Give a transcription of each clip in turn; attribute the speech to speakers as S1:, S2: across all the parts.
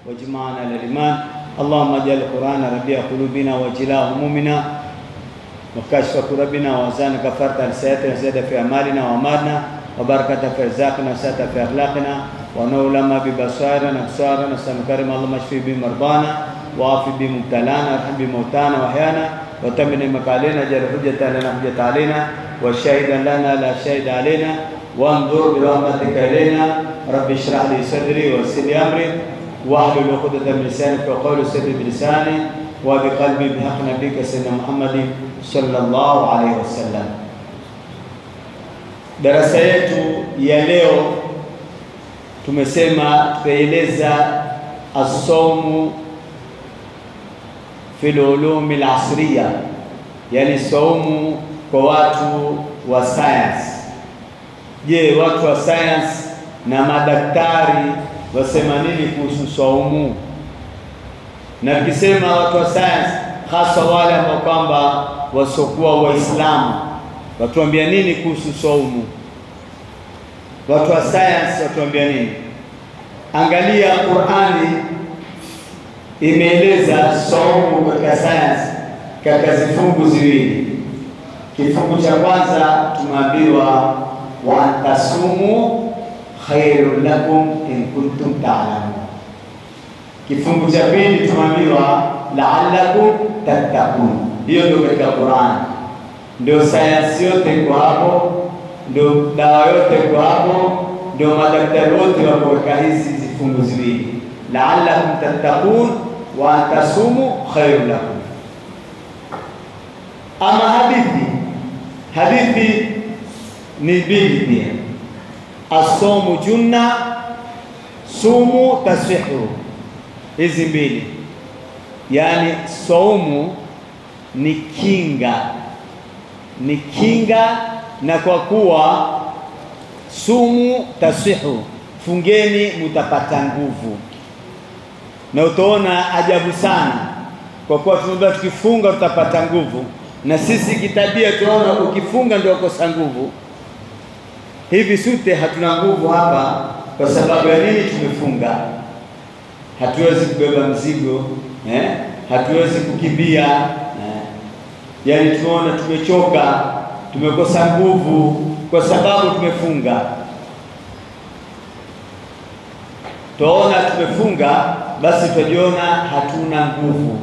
S1: واجمعنا على الإيمان. اللهم اجعل القرآن ربيع قلوبنا وجلاء همومنا وكشف كربنا وأحزان كفرت لسيئاتنا زيادة في أعمالنا وأمالنا وبركة في رزقنا وسعة في أخلاقنا ونولما ببصائرنا أبصارنا سنكرم. اللهم اشف بمرضانا وعافي بمبتلانا وارحم بموتانا وأحيانا وتمن مكالنا جل حجة لنا حجة علينا وشهيدا لنا لا شهيد علينا وانظر برحمتك إلينا. رب اشرح لي صدري ويسر لي أمري واحلل عقدة من لساني وقول سر بلساني وبقلبي بحق نبيك سيدنا محمد صلى الله عليه وسلم. Darasa yetu ya leo tumesema tutaeleza as-sawmu fil ulum al-asriya, yani saumu kwa watu wa science. Je, watu wa science na madaktari wasema nini kuhusu saumu? Na tukisema watu wa science, hasa wale ambao kwamba wasokuwa Waislamu, watuambia nini kuhusu saumu? Watu wa science watuambia nini? Angalia Qur'ani imeeleza saumu katika science katika vifungu viwili. Kifungu cha kwanza tumeambiwa wa antasumu khairul lakum in kuntum ta'lamun. Kifungu cha pili tumeambiwa la'allakum tattaqun. Hiyo ndio katika Qur'an. Ndio science yote iko hapo, ndio dawa yote iko hapo, ndio madaktari wote wako katika hizi vifungu viwili. La'allakum tattaqun wa antasumu khairul lakum. Ama hadithi ni mbili pia. As-sawmu junna, sumu tasihu. Hizi mbili, yani saumu ni kinga, na kwa kuwa sumu tasihu, fungeni mutapata nguvu. Na utaona ajabu sana, kwa kuwa tunaomba tukifunga tutapata nguvu, na sisi kitabia tunaona ukifunga ndio ukosa nguvu. Hivi sote hatuna nguvu hapa kwa sababu ya nini? Tumefunga. Hatuwezi kubeba mzigo, hatuwezi kukimbia, yani tunaona tumechoka, tumekosa nguvu kwa sababu tumefunga. Tunaona tumefunga, basi tujiona hatuna nguvu.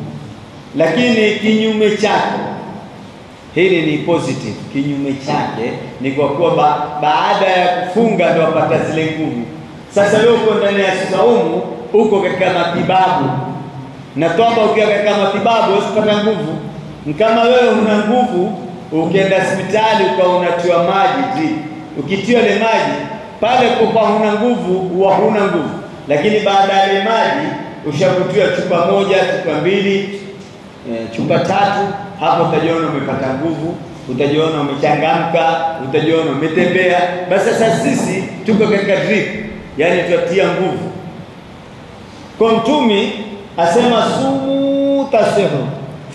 S1: Lakini kinyume chake, hili ni positive. Kinyume chake ni kwa kuwa baada ya kufunga ndio wapata zile nguvu. Sasa leo uko ndani ya saumu, uko katika matibabu, na toba ukiwa katika matibabu usipata nguvu. Kama wewe una nguvu, ukienda hospitali ukaunatiwa maji, ukitiwa ile maji pale kwa huna nguvu, huwa huna nguvu. Lakini baada ya ile maji ushakutiwa chupa moja, chupa mbili, chupa tatu, hapo utajiona umepata nguvu, utajiona umechangamka, utajiona umetembea. Basi sasa sisi tuko katika drip, yani tutatia nguvu. Kwa Mtume asema sumu tasihu,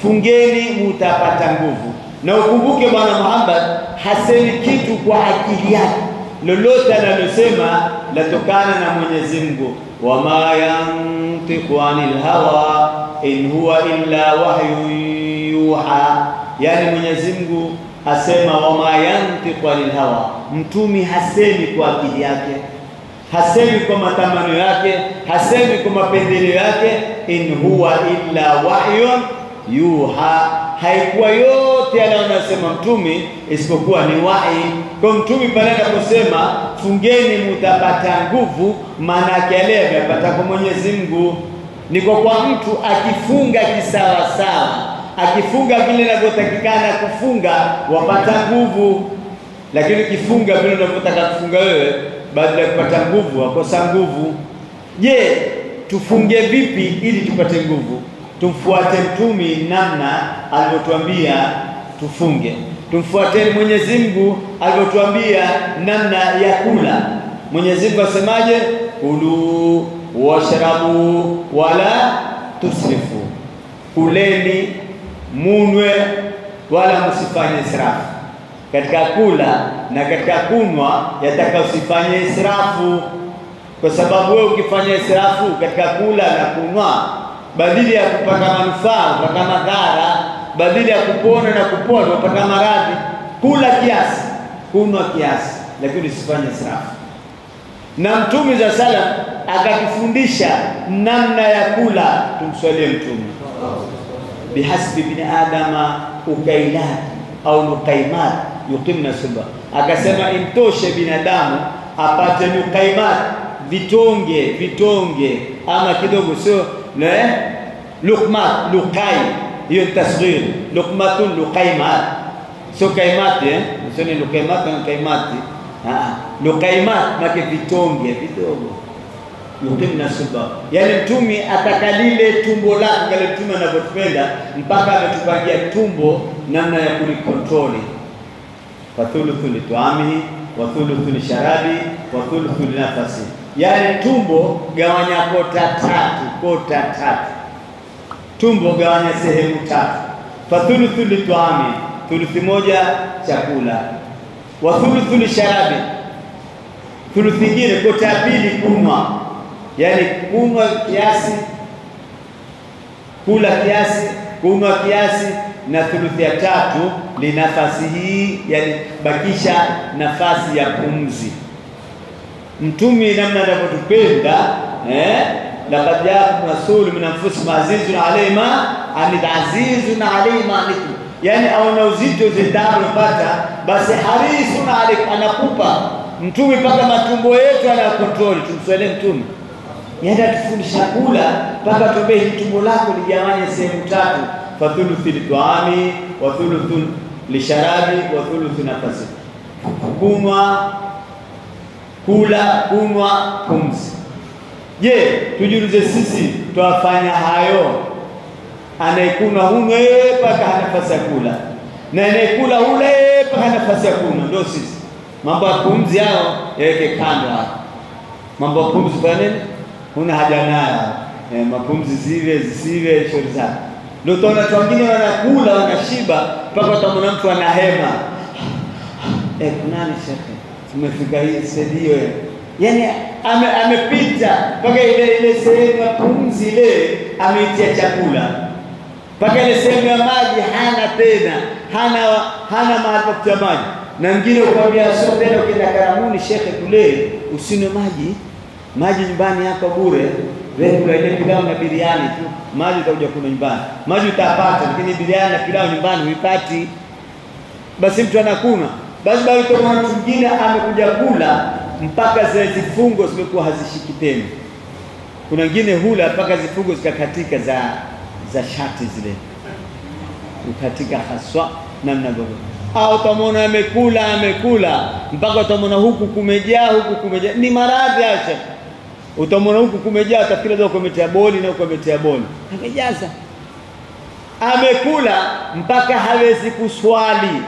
S1: fungeni mutapata nguvu. Na ukumbuke Bwana Muhammad hasemi kitu kwa akili yake, lolote analosema latokana na Mwenyezi Mungu. Wama yantiqu anil hawa in huwa illa wahyun yuha, yani Mwenyezi Mungu asema wama yantiqu anil hawa. Mtume hasemi kwa akili yake, hasemi kwa matamanio yake, hasemi kwa mapendeleo yake. In huwa illa wahyun yuha, haikuwa yote anayosema Mtume isipokuwa ni wahi. Kwa Mtume pale anaposema fungeni mutapata nguvu, maana yake yale amepata kwa Mwenyezi Mungu. Ni kwa mtu akifunga kisawa sawa, akifunga vile inavyotakikana kufunga, wapata nguvu. Lakini ukifunga vile unavyotaka kufunga wewe, baada ya kupata nguvu wakosa nguvu. Je, tufunge vipi ili tupate nguvu? Tumfuate Mtume namna alivyotuambia tufunge. Tumfuate Mwenyezi Mungu alivyotuambia namna ya kula. Mwenyezi Mungu asemaje? Kulu washrabu wala tusrifu, kuleni munwe wala msifanye israfu. Katika kula na katika kunwa yataka usifanye israfu. Kwa sababu wewe ukifanya israfu katika kula na kunywa, badala ya kupata manufaa upata madhara, badala ya kupona na kupona upata maradhi. Kula kiasi, kunywa kiasi, lakini usifanye israfu. Na Mtume za salam akatufundisha namna ya kula. Tumswalie Mtume. Bihasbi bin adama ukailat au nuqaimat yuqimna sulba. Akasema imtoshe binadamu apate nuqaimat, vitonge ama kidogo, sio luqmat, luqai, hiyo tasghir. Luqmatun luqaimat, sio kaimat, sio ni luqaimat na kaimati. Luqaimat make vitonge vidogo, yuqimna sulba. Yani Mtume atakalile tumbo lake kale Mtume anavyopenda, mpaka ametupangia tumbo namna ya kulikontroli. Fathuluthu lituamihi wa thuluthu lisharabi wa thuluthu linafasi. Yani tumbo gawanya kota tatu. Tumbo gawanya sehemu tatu. Fathuluthu lituamihi, thuluthi moja chakula. Wa thuluthu lisharabi, thuluthi nyingine kota pili kunywa. Yani kunywa kiasi, kula kiasi, kunywa kiasi, na thuluthi ya tatu linafasi hii, yani bakisha nafasi ya pumzi. Mtume namna anavyotupenda, laqad ja'akum rasulun min anfusikum azizun alayhi ma azizun alayhi ma anikum. Yani aona uzito zitabu pata, basi harisun alaykum, anakupa Mtume paka matumbo yetu anakontrol. Tumswalie Mtume. Yeye atufundisha kula paka tuombe tumbo lako ligawanye sehemu tatu. Fathuluthu lituami wa thuluthu lisharabi wa thuluthu nafasi. Kunywa, pumzi. Je, tujiulize sisi tuwafanya hayo? Anayekuna hune paka nafasi ya kula, na anayekula hule paka nafasi ya kunywa. Ndio sisi. Mambo ya pumzi yao yaweke kando hapo. Mambo ya pumzi kwa nini? Huna haja nayo. Mapumzi zisive shauri zake. Ndio tunaona watu wengine wanakula wanashiba mpaka utamwona mtu anahema. Kunani shekhe? Tumefika hii sedio. Yani amepita mpaka ile sehemu ya pumzi ile ameitia chakula. Mpaka ile sehemu ya maji hana tena. Hana mahali pa kutia maji. Na mwingine ukwambia sio tena ukienda Karamuni shekhe kule usinywe maji nyumbani yako bure. Wewe kula ile pilau na biriani tu, maji utakuja kunywa nyumbani. Maji utapata, lakini biriani na pilau nyumbani huipati. Basi mtu anakunywa. Basi bado kuna mtu mwingine amekuja kula mpaka zile zifungo zimekuwa hazishiki tena. Kuna wengine hula mpaka zifungo zikakatika za shati zile. Ukatika haswa namna gani? Au utamwona amekula mpaka utamwona huku kumejaa. Ni maradhi acha. Utamwona huku kumejaa, utafikiri ndio kumetea boli na kumetea boli. Amejaza. Amekula mpaka hawezi kuswali.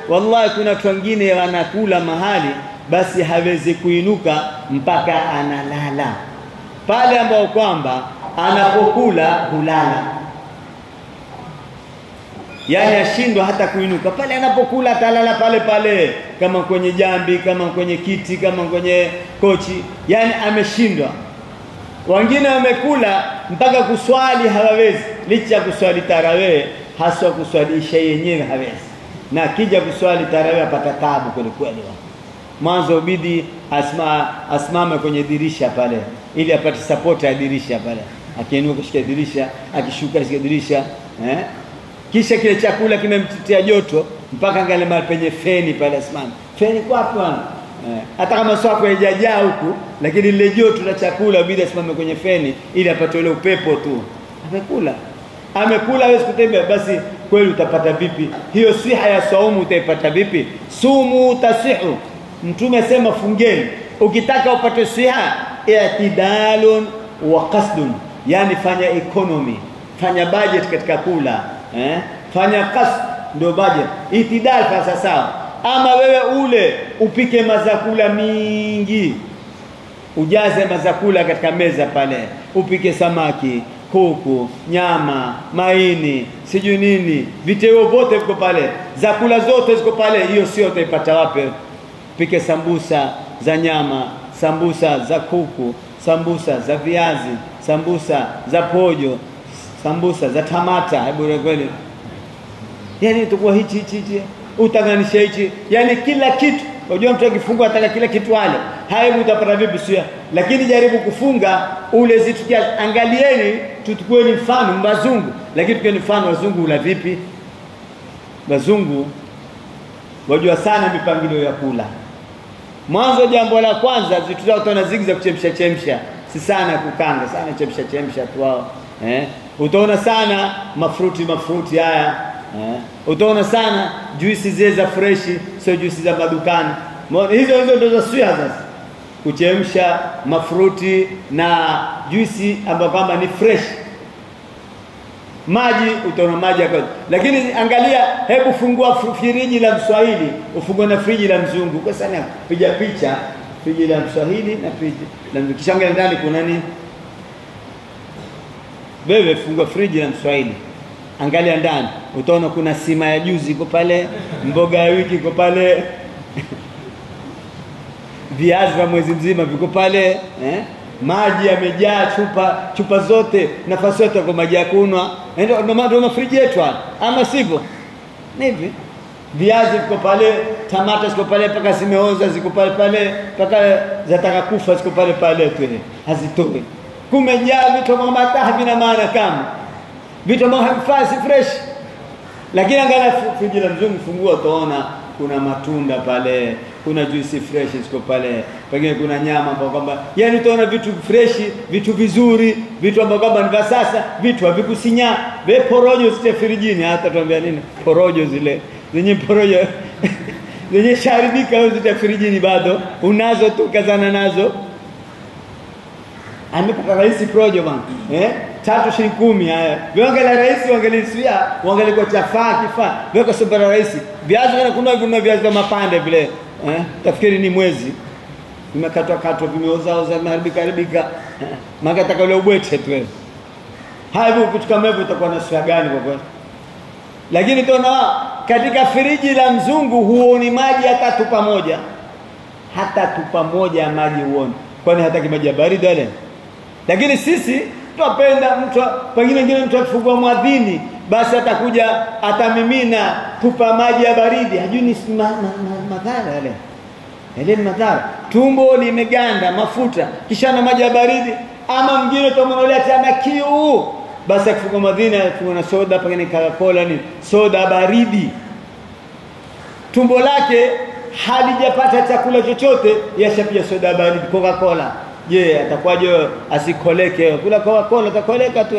S1: Wallahi kuna watu wengine wanakula mahali basi hawezi kuinuka mpaka analala. Pale ambao kwamba anapokula hulala. Yani ashindwa hata kuinuka. Pale anapokula atalala pale, kama kwenye jambi, kama kwenye kiti, kama kwenye kochi. Yani ameshindwa. Wengine wamekula mpaka kuswali hawawezi. Licha kuswali tarawih, haswa kuswali isha yenyewe hawezi. Na akija kuswali tarawih apata taabu kweli. Mwanzo bidi asimame kwenye dirisha pale ili apate support ya dirisha pale. Akiinuka kushika dirisha, akishuka kushika dirisha, Kisha kile chakula kimemtitia joto mpaka ngale mahali penye feni pale asimame. Feni kwa wapi bwana? Hata kama swako haijajaa huku, lakini ile joto la chakula bila asimame kwenye feni ili apate ile upepo tu. Amekula hawezi kutembea, basi kweli utapata vipi? Hiyo siha ya saumu utaipata vipi? Sumu tasihu. Mtume asema fungeni. Ukitaka upate siha, i'tidalun wa qasdun. Yani fanya economy, fanya budget katika kula. Fanya qasd ndio budget. Itidal fasa sawa. Ama wewe ule upike mazakula mingi, ujaze mazakula katika meza pale, upike samaki, kuku, nyama, maini, sijui nini, viteo vyote viko pale, zakula zote ziko pale. Hiyo sio utaipata wapi? Pike sambusa za nyama, sambusa za kuku, sambusa za viazi, sambusa za pojo, sambusa za tamata. Hebu kweli, yani tukua hichi utaganisha hichi, yani kila kitu. Unajua mtu akifungua ataka kila kitu wale, hebu utapata vipi? Sio, lakini jaribu kufunga ule zitu kiasi. Angalieni, tutukueni mfano wazungu, lakini tukieni mfano wazungu ula vipi? Wazungu wajua sana mipangilio ya kula. Mwanzo, jambo la kwanza, vitu zao utaona zigi za kuchemsha, si sana kukanga, sana chemsha tu wao. Utaona sana mafruti haya. Utaona sana juisi zile za freshi, sio juisi za madukani. Hizo ndio za suya sasa. Kuchemsha mafruti na juisi ambayo kama ni fresh. Maji, utaona maji yako. Lakini angalia, hebu fungua friji la Mswahili, ufungue na friji la mzungu. Kwa sana piga picha friji la Mswahili na friji la mzungu. Kisha angalia ndani kuna nini? Wewe fungua friji la Mswahili, angalia ndani, utaona kuna sima ya juzi iko pale, mboga ya wiki iko pale, viazi vya mwezi mzima viko pale, maji yamejaa, chupa zote, nafasi yote kwa maji ya kunywa. Ndio mafriji yetu hapa, ama sivyo? Hivi viazi viko pale, tamata ziko pale paka zimeoza, ziko pale paka zataka kufa, ziko pale tu, hazitoi. Kumejaa vitu kama hata havina maana, kama vitu ambavyo havifai, fresh. Lakini angalia friji la mzungu, fungua utaona kuna matunda pale, kuna juice fresh ziko pale, pengine kuna nyama ambapo kwamba, yani utaona vitu fresh, vitu vizuri, vitu ambavyo kwamba ni sasa, vitu havikusinya. Wewe porojo zite frijini, hata tuambia nini porojo zile zenye porojo zenye sharibika au zite frijini bado unazo tu, kazana nazo. Amepata rais projo bwana, 3 shilingi 10. Haya viangalia rais, wangalia kwa chafaa kifaa, weka sobara rais. Viazi kuna viazi vya mapande vile, tafikiri ni mwezi vimekatwa vimeoza vimeharibika, makataka ule ubwete tu. Haya vitu kama hivyo utakuwa na sura gani kwa kweli? Lakini tunaona katika friji la mzungu huoni maji hata tupa moja ya maji huoni, kwani hataki maji ya baridi wale. Lakini sisi tupenda mtu, pengine mtu akifungua mwadhini, basi atakuja atamimina tupa maji ya baridi, hajui ni madhara yale. Ile ni madhara, tumbo limeganda mafuta, kisha na maji ya baridi. Ama mwingine tutamwonelea tena kiu, basi akifungua mwadhini afungua na soda, pengine Coca-Cola, ni soda baridi. Tumbo lake halijapata chakula chochote, yashapia soda baridi Coca-Cola. Je, atakuwaje asikoleke? Kula Coca-Cola atakoleka tu.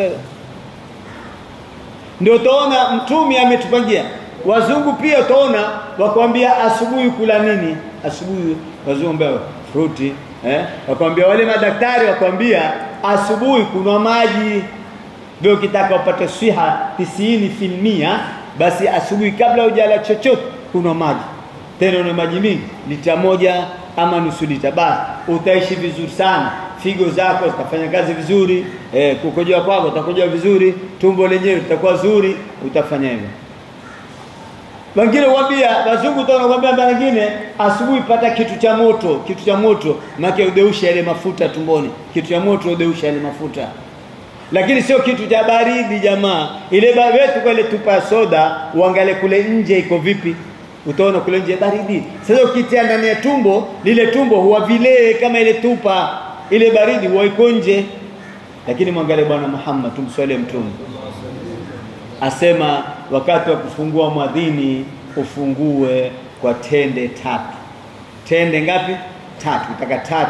S1: Ndio utaona mtume ametupangia. Wazungu pia utaona wakwambia asubuhi kula nini? Asubuhi wazungu fruti, wakwambia wale madaktari wakwambia asubuhi kunywa maji. Wewe ukitaka upate siha 90%, basi asubuhi kabla hujala chochote kunywa maji. Tena ni maji mingi, lita 1 ama nusu lita, basi utaishi vizuri sana. Figo zako zitafanya kazi vizuri, kukojoa kwako utakojoa vizuri, tumbo lenyewe litakuwa zuri, utafanya hivyo. Wengine waambia wazungu wanakuambia mara nyingine asubuhi pata kitu cha moto, maana udeusha ile mafuta tumboni. Kitu cha moto udeusha ile mafuta. Lakini sio kitu cha baridi jamaa. Ile wetu kwa ile tupa soda, uangalie kule nje iko vipi. Utaona kule nje baridi. Sasa ukitia ndani ya tumbo, lile tumbo huwa vile kama ile tupa, ile baridi huwa iko nje. Lakini mwangalie Bwana Muhammad, tumswalie mtume, asema wakati wa kufungua mwadhini ufungue kwa tende 3. Tende ngapi? 3. Utaka 3,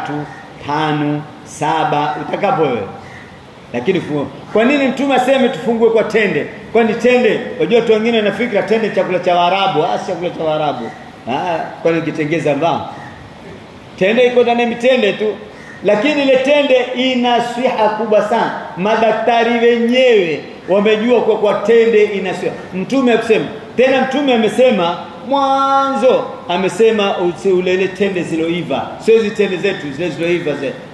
S1: 5, 7 utakapo wewe. Lakini kwa nini mtume aseme tufungue kwa tende? Kwani tende, unajua watu wengine wanafikira tende chakula cha Waarabu. Chakula cha Waarabu. Kwani kitengeza mbao. Tende iko ndani mitende tu. Lakini ile tende ina siha kubwa sana. Madaktari wenyewe wamejua kwa tende ina siha. Mtume akisema, tena mtume amesema mwanzo, amesema ule tende ziloiva. Sio hizo tende zetu zile ziloiva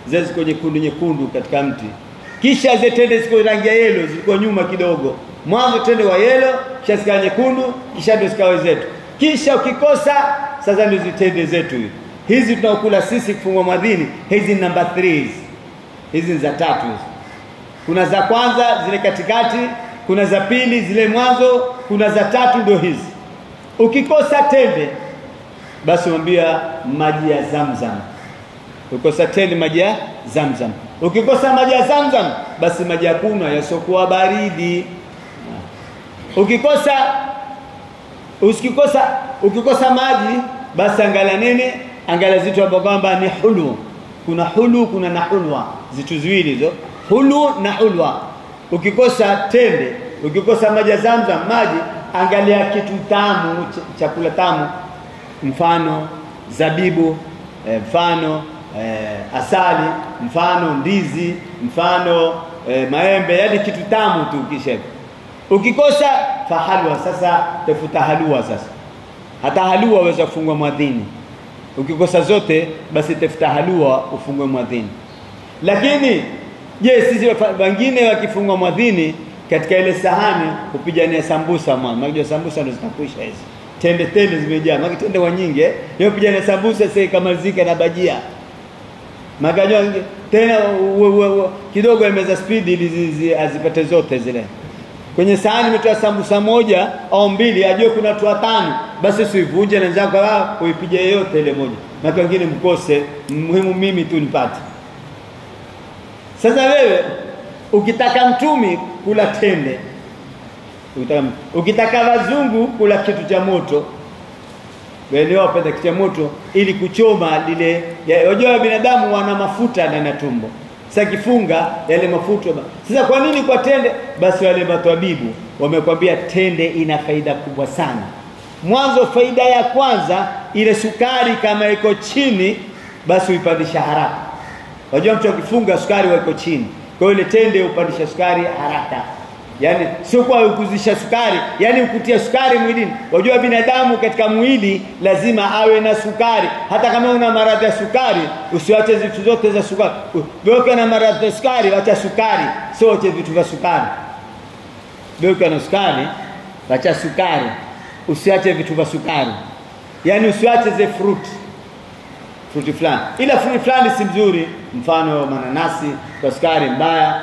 S1: zile ziko nyekundu katika mti. Kisha zile tende ziko rangi ya yellow, ziko nyuma kidogo. Mwanzo tende wa yellow, kisha zikawa nyekundu, kisha ndio zikawa zetu. Kisha ukikosa, sasa ndio zitende zetu hizi. Hizi tunaokula sisi kufungua mwadhini, hizi number 3. Hizi ni za 3 hizi. Kuna za kwanza zile katikati, kuna za pili zile mwanzo, kuna za 3 ndio hizi. Ukikosa tende basi mwambia maji ya Zamzam. Ukikosa tende maji ya Zamzam. Ukikosa maji ya Zamzam basi maji ya kunywa yasokuwa baridi. Ukikosa maji basi angalia nini? Angalia zitu hapo kwamba ni hulu. Kuna hulu, kuna na hulwa. Zitu ziwili hizo. Hulu na hulwa. Ukikosa tende, ukikosa maji ya Zamzam, maji, angalia kitu tamu, chakula tamu, mfano zabibu, mfano asali, mfano ndizi, mfano maembe, yani kitu tamu tu kisha. Ukikosa fahalwa, sasa tafuta halwa sasa. Hata halwa waweza kufungua mwadhini. Ukikosa zote basi tafuta halwa ufungwe mwadhini. Lakini je, sisi wengine wakifungwa mwadhini katika ile sahani upijania sambusa mwana. Unajua sambusa ndo zitakuisha hizi. Tende zimejaa. Maki tende wa nyingi Yeye upijania sambusa sasa kama zika na bajia. Maganywa tena kidogo imeza speed ili azipate zote zile. Kwenye sahani umetoa sambusa moja au mbili, ajue kuna watu 5, basi usivunje na nzako uipige yote ile moja. Maki wengine mkose, muhimu mimi tu nipate. Sasa wewe ukitaka mtumi kula tende, ukitaka wazungu kula kitu cha moto, wewe wapenda kitu cha moto ili kuchoma lile. Unajua binadamu wana mafuta ndani ya tumbo. Sasa kifunga yale mafuta. Sasa kwa nini kwa tende? Basi wale matabibu wamekwambia tende ina faida kubwa sana. Mwanzo faida ya kwanza, ile sukari kama iko chini basi uipandisha haraka. Unajua mtu akifunga sukari wako chini. Kwa hiyo ile tende upandisha sukari haraka. Yaani sio kwa ukuzisha sukari, yani ukutia sukari mwilini. Unajua binadamu katika mwili lazima awe na sukari. Hata kama una maradhi ya sukari, usiache vitu zote za sukari. Wewe na maradhi ya sukari, acha sukari, sio acha vitu vya sukari. Wewe na sukari, acha sukari, usiache vitu vya sukari. Yaani usiache ze fruit fulani. Ila fruit fulani si mzuri, mfano mananasi kwa sukari mbaya,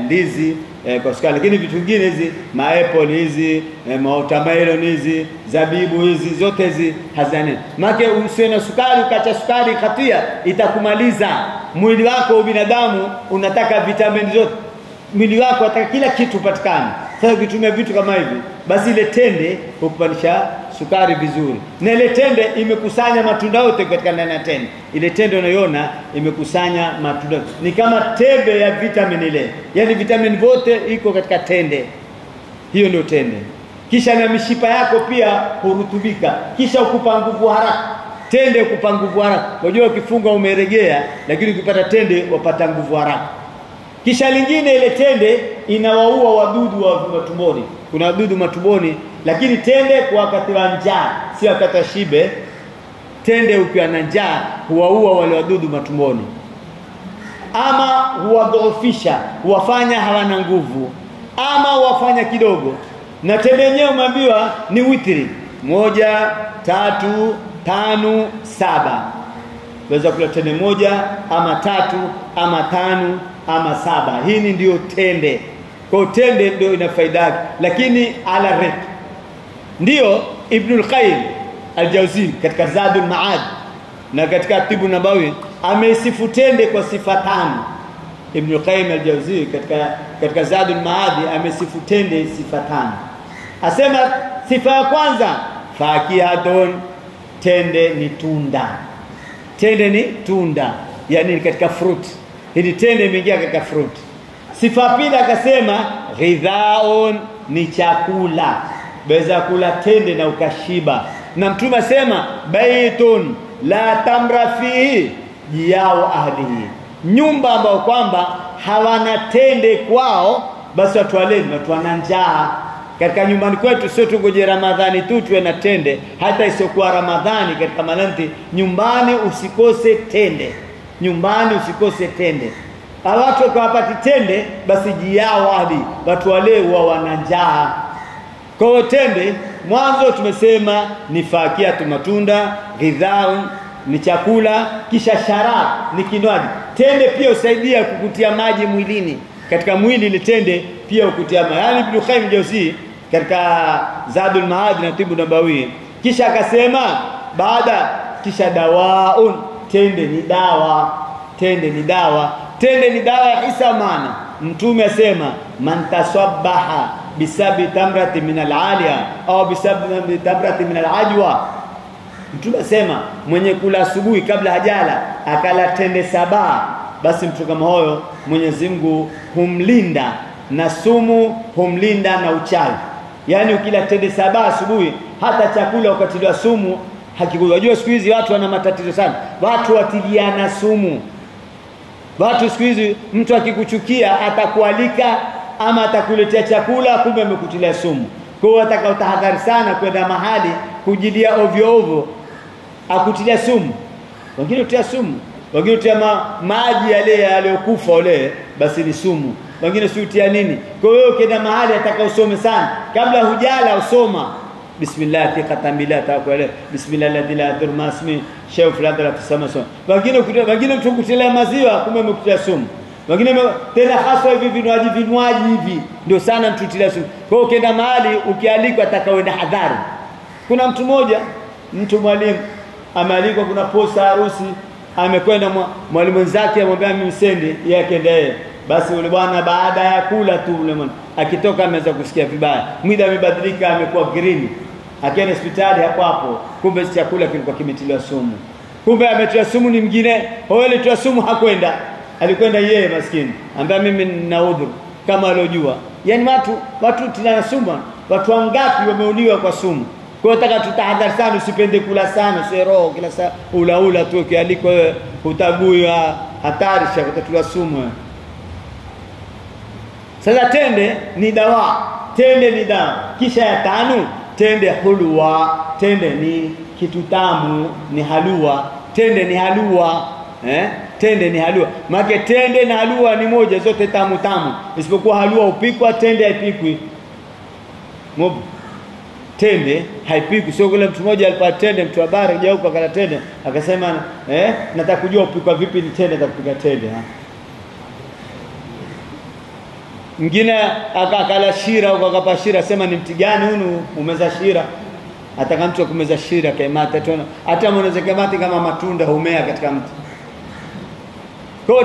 S1: ndizi kwa sukari. Lakini vitu vingine hizi, apple hizi, watermelon hizi, zabibu hizi, zote hizi hazina. Maana usiwe na sukari, ukacha sukari khatia, itakumaliza. Mwili wako binadamu unataka vitamini zote. Mwili wako unataka kila kitu patikane. Sasa ukitumia vitu kama hivi, basi ile tende hupandisha sukari vizuri. Na ile tende imekusanya matunda yote katika ndani ya tende. Ile tende unaiona imekusanya matunda. Ni kama tembe ya vitamin ile. Yaani vitamin vote iko katika tende. Hiyo ndio tende. Kisha na mishipa yako pia hurutubika. Kisha ukupa nguvu haraka. Tende ukupa nguvu haraka. Unajua ukifunga umeregea, lakini ukipata tende wapata nguvu haraka. Kisha lingine ile tende inawaua wadudu wa tumboni. Kuna wadudu matumboni, lakini tende kwa wakati wa njaa, si wakati wa shibe. Tende ukiwa na njaa huwaua wale wadudu matumboni. Ama huwadhoofisha, huwafanya hawana nguvu, ama huwafanya kidogo. Na tende yenyewe umeambiwa ni witri. 1, 3, 5, 7. Waweza kula tende 1 ama 3 ama 5 ama 7. Hii ndio tende. Kwa tende ndio ina faida yake, lakini ala rep. Ndio Ibn al-Qayyim al-Jawzi katika Zadul Ma'ad na katika Tibu Nabawi amesifu tende kwa sifa 5. Ibn al-Qayyim al-Jawzi katika Zadul Ma'ad amesifu tende sifa 5. Asema sifa ya kwanza, fakihatun, tende ni tunda. Tende ni tunda, yani katika fruit. Hili tende imeingia katika fruit. Sifa pili akasema ghidhaun, ni chakula. Beza kula tende na ukashiba. Na Mtume asema baitun la tamra fihi jiyao ahlihi, nyumba ambao kwamba hawana tende kwao, basi watu wale watu wana njaa. Katika nyumbani kwetu sio tungoje Ramadhani tu tuwe na tende, hata isiokuwa Ramadhani katika malanti nyumbani usikose tende. Nyumbani usikose tende. Watu wakapati tende basi jiyao ahli, watu wale huwa wana njaa. Kwa tende mwanzo tumesema ni fakiatu, matunda, ghidhaun, ni chakula, kisha sharab ni kinywaji. Tende pia usaidia kukutia maji mwilini, katika mwili ile tende pia ukutia maji. Yani Ibn Qayyim Jawzi katika Zadul Maad na Tibu Nabawi kisha akasema kisha dawaun, tende ni dawa, tende ni dawa, tende ni dawa ya Isa. Maana Mtume asema man tasabbaha bisabi tamrati min al-aliya au bisabi tamrati min al-ajwa, Mtume asema mwenye kula asubuhi kabla hajala akala tende 7, basi mtu kama huyo Mwenyezi Mungu humlinda na sumu, humlinda na uchawi. Yani ukila tende 7 asubuhi, hata chakula ukatiliwa sumu hakikujua. Unajua siku hizi watu wana matatizo sana, watu watiliana sumu. Watu siku hizi mtu akikuchukia atakualika ama atakuletea chakula, kumbe amekutilia sumu. Kwa hiyo utahadhari sana kwenda mahali kujilia ovyo ovyo akutilia sumu. Wengine utia sumu, wengine utia maji yale yaliyokufa ole, basi ni sumu. Wengine si utia nini. Kwa hiyo ukienda mahali ataka usome sana, kabla hujala usoma bismillah fi khatamillah takwale bismillah alladhi la yadur masmi shauf la dara fisamason. Wengine mtu kutilia maziwa kumbe umekutilia sumu. Wengine tena hasa hivi vinywaji hivi ndio sana mtu kutilia sumu. Kwa hiyo ukienda mahali ukialikwa atakaoenda hadhari. Kuna mtu mwalimu amealikwa, kuna posta harusi, amekwenda mwalimu wenzake amwambia mimi sendi, yeye akaenda. Basi yule bwana baada ya kula tu yule mwana akitoka ameanza kusikia vibaya, mwili amebadilika, amekuwa green, akaenda hospitali hapo, kumbe chakula kilikuwa kimetiliwa sumu. Kumbe ametiwa sumu ni mwingine, huyo alitiwa sumu hakwenda, alikwenda yeye maskini ambaye mimi nina udhuru kama alojua. Yani watu tilana sumu, watu wangapi wameuliwa kwa sumu. Kwa hiyo nataka tutahadhari sana, usipende kula sana, sero kila saa ula tu, kialiko wewe utagui, hatari shaka utatiwa sumu. Sasa tende ni dawa, tende ni dawa. Kisha ya 5, tende hulwa, tende ni kitu tamu, ni halua, tende ni halua, tende ni halua. Maana tende na halua ni moja, zote tamu, isipokuwa halua upikwa, tende haipikwi. Tende haipikwi. Sio kule mtu mmoja alipata tende, mtu habari kuja huko akala tende, akasema nataka kujua upikwa vipi ni tende, atakupika tende. Mwingine akakala shira huko, akapa shira, sema ni mti gani hunu umeza shira, ataka mtu kumeza shira kaimata tena, hata mwanaweza kamati kama matunda humea katika mti. Kwa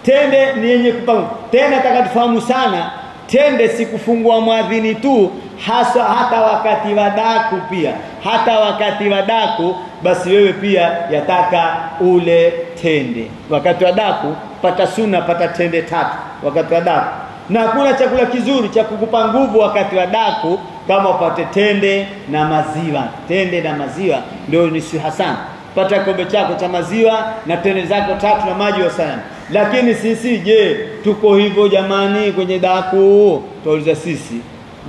S1: tende ni yenye kupanga. Tena nataka tufahamu sana, tende si kufungua mwadhini tu, hasa hata wakati wa daku pia. Hata wakati wa daku basi wewe pia yataka ule tende. Wakati wa daku pata sunna, pata tende 3 wakati wa daku. Na kuna chakula kizuri cha kukupa nguvu wakati wa daku kama upate tende na maziwa. Tende na maziwa ndio ni siha sana. Pata kombe chako cha maziwa na tende zako 3 na maji wa sana. Lakini sisi je, tuko hivyo jamani kwenye daku? Tuuliza sisi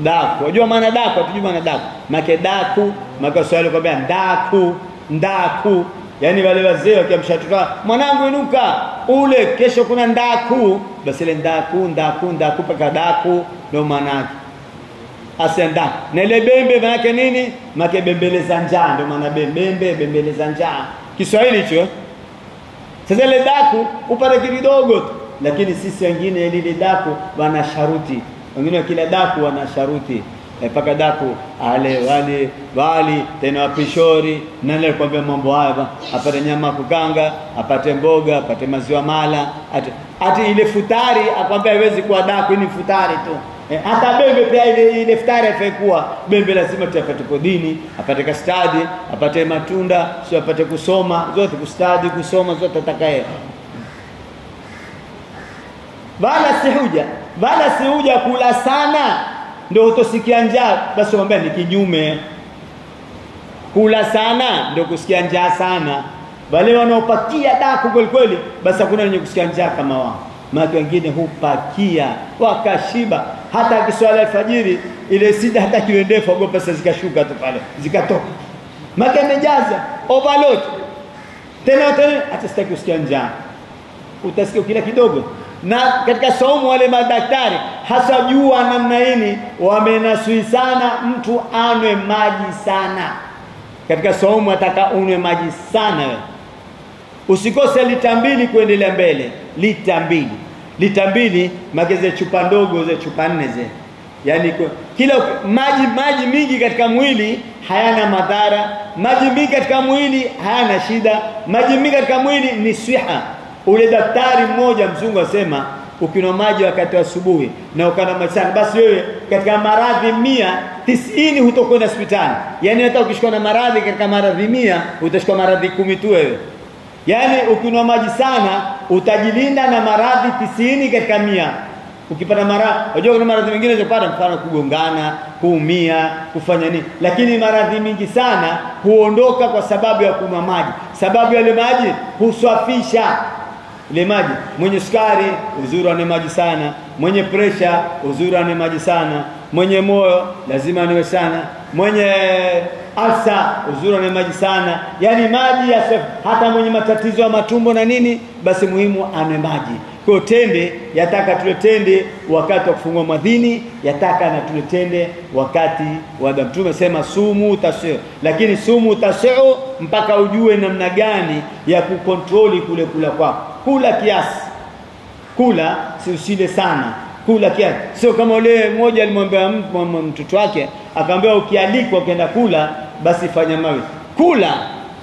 S1: daku. Unajua maana daku? Hatujui maana daku. Maana daku, maana swali kwambia ndaku. Yani wale wazee wakiamshatoka, mwanangu inuka ule, kesho kuna ndaku. Basi ile ndaku paka daku ndio maana yake. Asenda. Na ile bembe maana yake nini? Maana bembeleza njaa, ndio maana bembeleza njaa. Kiswahili hicho. Sasa ile daku upate kidogo tu, lakini sisi wengine ile daku wana sharuti. Wengine kila daku wana sharuti. Paka daku ale wali tena wapishori, nani alikwambia mambo haya? Apate nyama kukanga, apate mboga, apate maziwa mala, ati ile futari akwambia haiwezi kuwa daku, ni futari tu. Hata bembe pia ile futari haifai. Bembe lazima apate kodini, apate kastadi, apate matunda, sio apate kusoma, zote kustadi, kusoma zote atakaye. Wala si huja kula sana ndio utosikia njaa, basi mwambie ni kinyume. Kula sana ndio kusikia njaa sana. Wale wanaopakia daku kweli, basi hakuna wenye kusikia njaa kama wao. Maana wengine hupakia wakashiba, hata kiswala alfajiri ile sida hata kiwe ndefu ogopa sasa zikashuka tu pale, zikatoka. Maana amejaza overload. Tena hata sitaki kusikia njaa. Utasikia kila kidogo. Na katika saumu wale madaktari hasa jua namna hii wamenasui sana mtu anwe maji sana. Katika saumu ataka unywe maji sana wewe. Usikose lita 2 kuendelea mbele. Lita 2. Lita 2 mageze chupa ndogo za chupa 4 zile. Yaani kila maji mingi katika mwili hayana madhara. Maji mingi katika mwili hayana shida. Maji mingi katika mwili ni siha. Ule daktari mmoja mzungu asema ukinywa maji wakati wa asubuhi na ukana maji sana, basi wewe katika maradhi 190 hutokwenda hospitali. Yaani hata ukishikwa na maradhi katika maradhi 100 utashikwa maradhi 10 tu wewe. Yaani ukinywa maji sana utajilinda na maradhi 90 katika 100. Ukipata maradhi, unajua kuna maradhi mengine unapata, mfano kugongana, kuumia, kufanya nini, lakini maradhi mingi sana huondoka kwa sababu ya kunywa maji. Sababu ya ile maji husafisha ile maji. Mwenye sukari uzuri ane maji sana, mwenye pressure uzuri ane maji sana, mwenye moyo lazima ane sana, mwenye alsa uzuri ane maji sana. Yani maji ya hata mwenye matatizo ya matumbo na nini, basi muhimu ane maji. Kwa tende yataka tuletende wakati wa kufungua madhini, yataka na tuletende wakati wa damu. Mtume sema sumu tasiu, lakini sumu tasiu mpaka ujue namna gani ya kukontroli kule kula kwako. Kula kiasi. Kula si usile sana. Kula kiasi. Sio kama yule mmoja alimwambia mtoto wake, akamwambia ukialikwa ukienda kula basi fanya mawe. Kula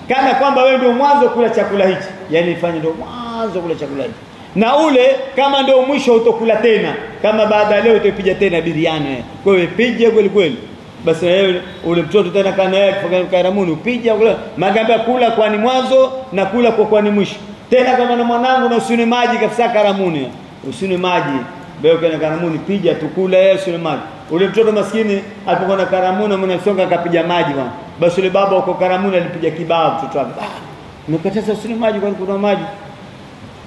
S1: kana kwamba wewe ndio mwanzo kula chakula hichi. Yaani fanye ndio mwanzo kula chakula hichi. Na ule kama ndio mwisho utokula tena, kama baada leo utapiga tena biriani. Kwa hiyo pige kweli kweli. Basi wewe ule mtoto tena kana yeye kufanya karamuni upija kula. Magamba kula kwa ni mwanzo na kula kwa ni mwisho. Tena kama na mwanangu na usinywe maji kabisa karamuni. Usinywe maji. Beo kana karamuni pija tukula yeye usinywe maji. Ule mtoto maskini alipokuwa na karamuni mwanasonga akapiga maji bwana. Basi ule baba uko karamuni alipiga kibao mtoto wake. Nimekataza usinywe maji kwani kuna maji.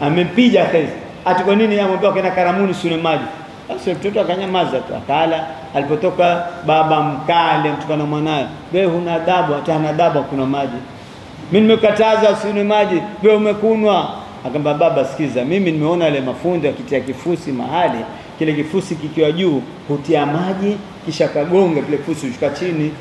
S1: Amempiga kazi. Ati kwa nini amwambia kana karamuni usinywe maji? Basi mtoto akanyamaza tu. Akala alipotoka baba mkale mtukana mwanae. Wewe huna adabu, hata hana adabu kuna maji. Mimi nimekataza usinywe maji, wewe umekunwa. Akamba baba sikiza, mimi nimeona ile mafundo yakitia kifusi mahali, kile kifusi kikiwa juu hutia maji kisha kagonga kile kifusi ushuka chini.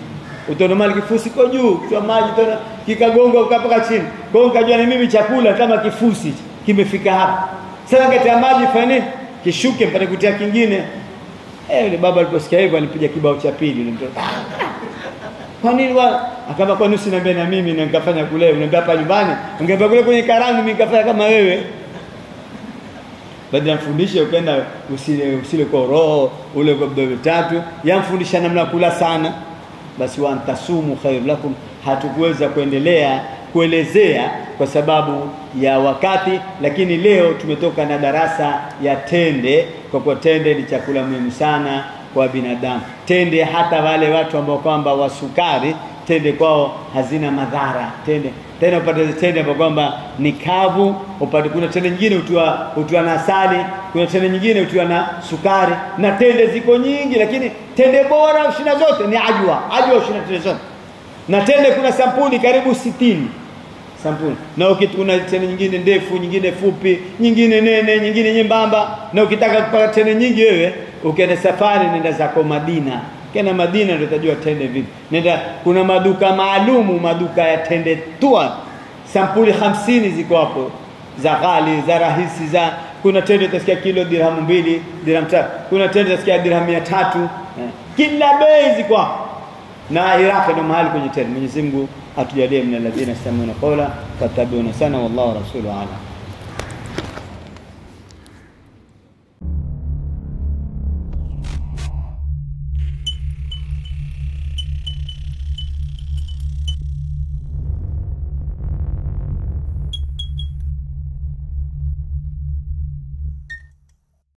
S1: Utaona mali kifusi kwa juu, kwa maji tena kikagonga ukapaka chini. Kwa hiyo nikajua ni mimi chakula kama kifusi kimefika hapa. Sasa katia maji fanye kishuke mpaka kutia kingine. Yule baba aliposikia hivyo alipiga kibao cha pili yule mtoto. Kwa nini wao? Akaba kwa nusu niambia na mimi na nikafanya kule, niambia hapa nyumbani, ungeambia kule kwenye karamu mimi nikafanya kama wewe. Baada mfundishe ukaenda usile kwa roho, ule kwa bidhaa tatu, yamfundisha namna kula sana. Basi wa antasumu khair lakum. Hatukuweza kuendelea kuelezea kwa sababu ya wakati, lakini leo tumetoka na darasa ya tende, kwa kuwa tende ni chakula muhimu sana kwa binadamu. Tende hata wale watu ambao kwamba wasukari, tende kwao hazina madhara. Tende tena upate tende ambao kwamba ni kavu, upate kuna tende nyingine utiwa na asali, kuna tende nyingine utiwa na sukari, na tende ziko nyingi, lakini tende bora ushina zote ni ajwa ushina tende zote. Na tende kuna sampuli karibu 60 sampuli. Na ukituna tende nyingine ndefu, nyingine fupi, nyingine nene, nyingine nyembamba. Na ukitaka kupata tende nyingi wewe, ukienda safari nenda zako Madina. Kena Madina ndio utajua tende vipi. Nenda kuna maduka maalumu, maduka ya tende tua. Sampuli 50 ziko hapo. Za ghali, za rahisi, za kuna tende utasikia kilo dirhamu 2, dirhamu 3. Kuna tende utasikia dirhamu 300. Kila bei ziko hapo. Na Iraq ndio mahali kwenye tende. Mwenyezi Mungu atujalie mna alladhina yastami'una qawla fattabi'una sana wallahu rasuluhu ala.